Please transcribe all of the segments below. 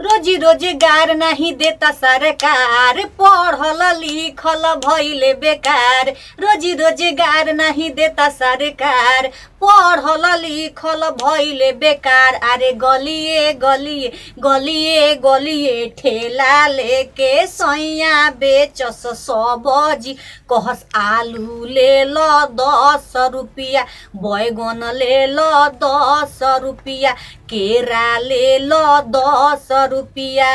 रोजी रोजगार नहीं देता सरकार, पढ़ल लिखल भइले बेकार। रोजी रोजगार नहीं देता सरकार, पढ़ल लिखल भइले बेकार। अरे गलिए गलिए गलिए गलिए ठेला लेके सैया बेचस सब्जी। कहस आलू ले लो 10 रुपया, बैगन ले लो 10 रुपया, केरा ले लो 10 रुपया।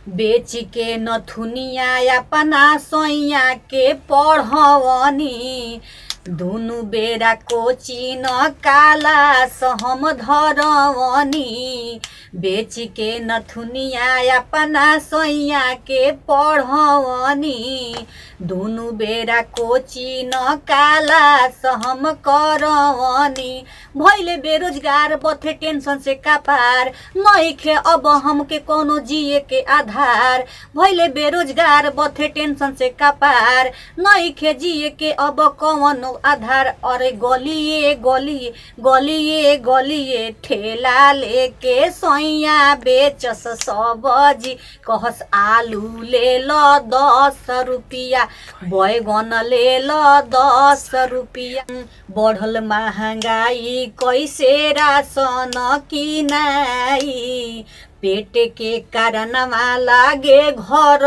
बेच के नथुनिया अपना सैया के पढ़वनी। दुनु बेरा कोचिन कालास हम धरवनी। बेच के नथुनिया अपना सैया के पढ़वनी। दुनु बेरा कोचिन कालास हम करवनी। भइले बेरोजगार बथे टेंशन से कपार, नइखे अब हमके कोनो जिए के आधार। भइले बेरोजगार बथे टेंशन से कपार, नइखे जिए के अब कौनो आधार। अरे गलिए गलिए गलिए गलिए ठेला लेके सैया बेचस सब्जी। कहस आलू ले लो 10 रुपया, बैगन ले लो 10 रुपया। बढ़ल महंगाई कैसे राशन किनाई, पेट के कारणवा लागे घर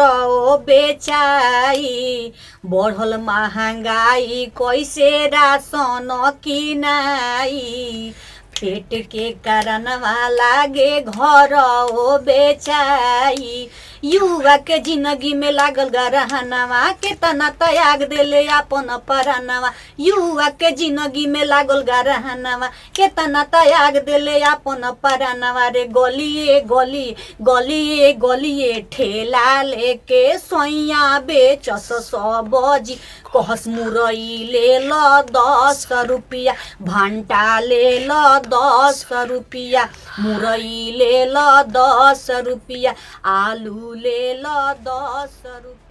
बेचाई। बढ़ल महंगाई कैसे राशन किनाई, पेट के कारणवा लागे घर बेचाई। युवा के जिंदगी में लागल गरहनवा, केतना त्याग देले अपन परानवा। युवा के जिंदगी में लागल गरहनवा, केतना त्याग देले अपन परानवा। रे गलिए गलिए गलिए गलिए ठेला लेके सैया बेचस सब्जी। कहस मुरई ले लो 10 रुपया, भंटा ले लो 10 रुपया, मुरई ले लो 10 रुपया, आलू ले लो 10 रुपया।